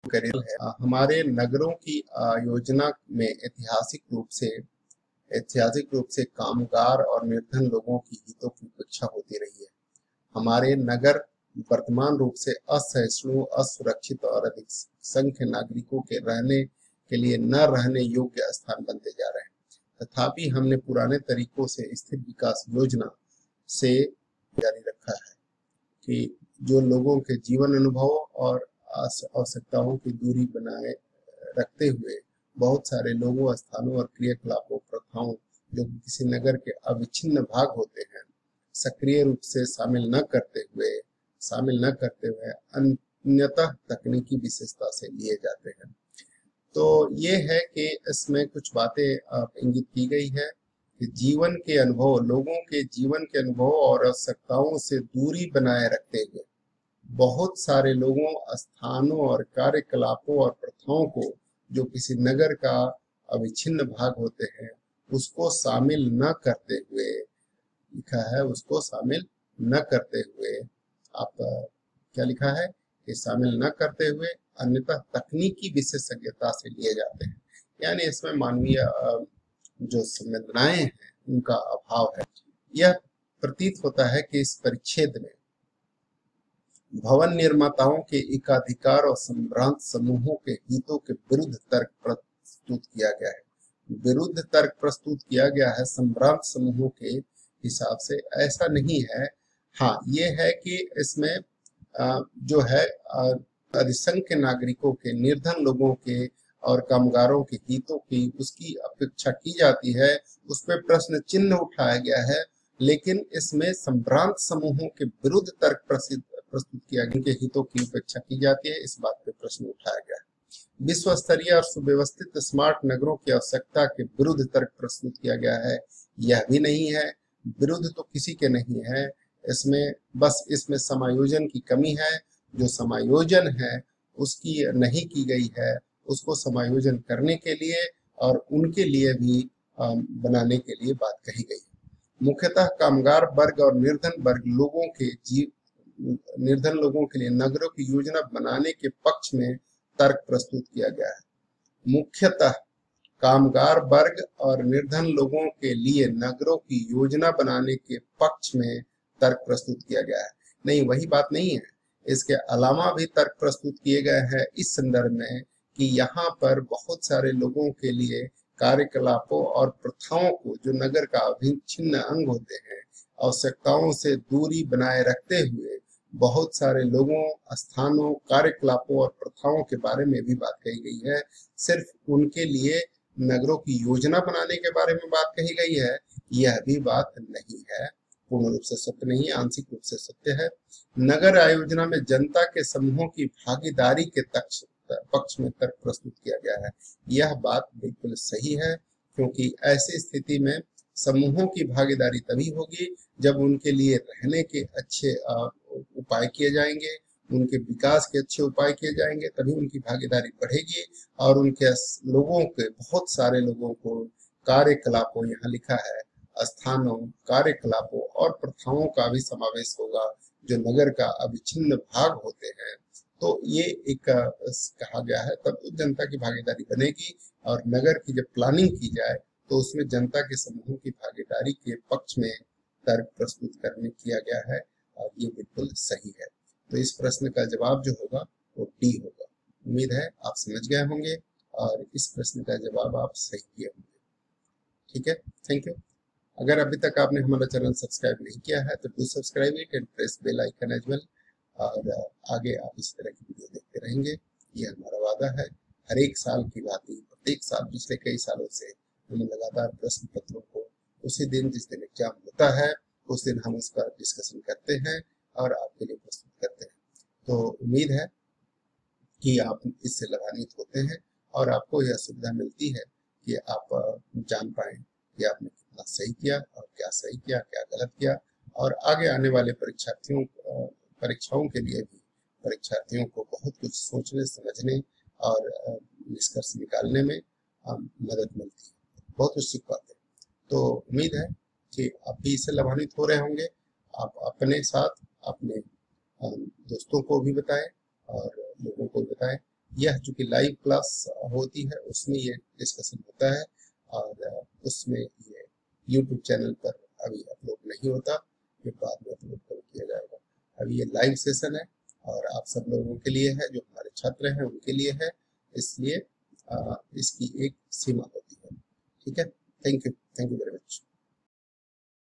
करेल है। हमारे नगरों की योजना में ऐतिहासिक रूप से कामगार और निर्धन लोगों की हितों की उपेक्षा होती रही है। हमारे नगर वर्तमान रूप से असहिष्णु, असुरक्षित और अधिक संख्य नागरिकों के रहने के लिए न रहने योग्य स्थान बनते जा रहे हैं। तथापि हमने पुराने तरीकों से स्थिर विकास योजना से जारी रखा है कि जो लोगों के जीवन अनुभव और आवश्यकताओं की दूरी बनाए रखते हुए बहुत सारे लोगों, स्थानों और क्रियाकलापों, प्रथाओं जो किसी नगर के अविच्छिन्न भाग होते हैं, सक्रिय रूप से शामिल न करते हुए अन्यतः तकनीकी विशेषता से लिए जाते हैं। तो ये है कि इसमें कुछ बातें इंगित की गई है कि लोगों के जीवन के अनुभव और आवश्यकताओं से दूरी बनाए रखते हुए बहुत सारे लोगों, स्थानों और कार्यकलापों और प्रथाओं को जो किसी नगर का अविच्छिन्न भाग होते हैं उसको शामिल न करते हुए लिखा है, उसको शामिल न करते हुए आप क्या लिखा है कि शामिल न करते हुए अन्यथा तकनीकी विशेषज्ञता से लिए जाते हैं। यानी इसमें मानवीय जो संवेदनाएं हैं उनका अभाव है। यह प्रतीत होता है कि इस परिच्छेद में भवन निर्माताओं के एकाधिकार और संभ्रांत समूहों के हितों के विरुद्ध तर्क प्रस्तुत किया गया है। संभ्रांत समूहों के हिसाब से ऐसा नहीं है। हाँ, ये है कि इसमें जो है अधिसंख्य नागरिकों के, निर्धन लोगों के और कामगारों के हितों की उसकी अपेक्षा की जाती है, उस पर प्रश्न चिन्ह उठाया गया है। लेकिन इसमें संभ्रांत समूहों के विरुद्ध तर्क प्रस्तुत किया गया, उनके हितों की उपेक्षा की जाती है, इस बात पे प्रश्न उठाया गया है। विश्व स्तरीय और सुव्यवस्थित स्मार्ट नगरों की आवश्यकता के विरुद्ध तर्क प्रस्तुत किया गया है, यह भी नहीं है। विरुद्ध तो किसी के नहीं है, इसमें समायोजन की कमी है। जो समायोजन है उसकी नहीं की गई है, उसको समायोजन करने के लिए और उनके लिए भी बनाने के लिए बात कही गई है। मुख्यतः कामगार वर्ग और निर्धन लोगों के लिए नगरों की योजना बनाने के पक्ष में तर्क प्रस्तुत किया गया है। मुख्यतः कामगार वर्ग और निर्धन लोगों के लिए नगरों की योजना बनाने के पक्ष में तर्क प्रस्तुत किया गया है। नहीं, वही बात नहीं है। इसके अलावा भी तर्क प्रस्तुत किए गए हैं इस संदर्भ में कि यहाँ पर बहुत सारे लोगों के लिए कार्यकलापों और प्रथाओं को, जो नगर का अभिन्न अंग होते हैं, आवश्यकताओं से दूरी बनाए रखते हुए बहुत सारे लोगों, स्थानों, कार्यकलापों और प्रथाओं के बारे में भी बात कही गई है। सिर्फ उनके लिए नगरों की योजना बनाने के बारे में बात कही गई है, यह भी बात नहीं है। पूर्ण रूप से सत्य नहीं, आंशिक रूप से सत्य है। नगर आयोजना में जनता के समूहों की भागीदारी के पक्ष में तर्क प्रस्तुत किया गया है। यह बात बिल्कुल सही है, क्योंकि ऐसी स्थिति में समूहों की भागीदारी तभी होगी जब उनके लिए रहने के अच्छे उपाय किए जाएंगे, उनके विकास के अच्छे उपाय किए जाएंगे, तभी उनकी भागीदारी बढ़ेगी और उनके लोगों के, बहुत सारे लोगों को कार्यकलापों, यहाँ लिखा है स्थानों, कार्यकलापों और प्रथाओं का भी समावेश होगा जो नगर का अविच्छिन्न भाग होते हैं। तो ये एक कहा गया है, तब तो जनता की भागीदारी बनेगी और नगर की जब प्लानिंग की जाए तो उसमें जनता के समूहों की भागीदारी के पक्ष में तर्क प्रस्तुत किया गया है और ये बिल्कुल सही है। तो इस प्रश्न का जवाब जो होगा वो डी होगा। उम्मीद है आप समझ गए होंगे और इस प्रश्न का जवाब आप सही किए होंगे। ठीक है, थैंक यू। अगर अभी तक आपने हमारा चैनल सब्सक्राइब नहीं किया है तो do subscribe it and press bell icon as well. और आगे आप इस तरह की वीडियो देखते रहेंगे, ये हमारा वादा है। हर एक साल की भांति प्रत्येक साल पिछले कई सालों से हम लगातार प्रश्न पत्रों को उसी दिन जिस दिन एग्जाम होता है उस दिन हम उसका डिस्कशन करते हैं और आपके लिए प्रस्तुत करते हैं। तो उम्मीद है कि आप इससे लाभान्वित होते हैं और आपको यह सुविधा मिलती है कि आप जान पाएं कि आपने कितना सही किया और क्या सही किया, क्या गलत किया, और आगे आने वाले परीक्षाओं के लिए भी परीक्षार्थियों को बहुत कुछ सोचने, समझने और निष्कर्ष निकालने में मदद मिलती है, बहुत कुछ सीख पाते हैं। तो उम्मीद है कि आप भी इससे लाभान्वित हो रहे होंगे। आप अपने साथ अपने दोस्तों को भी बताएं और लोगों को बताएं यह चूंकि लाइव क्लास होती है उसमें ये डिस्कशन होता है, और उसमें ये यूट्यूब चैनल पर अभी अपलोड नहीं होता, ये बाद में अपलोड कर किया जाएगा। अभी ये लाइव सेशन है और आप सब लोगों के लिए है, जो हमारे छात्र हैं उनके लिए है, इसलिए इसकी एक सीमा होती है। ठीक है, थैंक यू वेरी मच।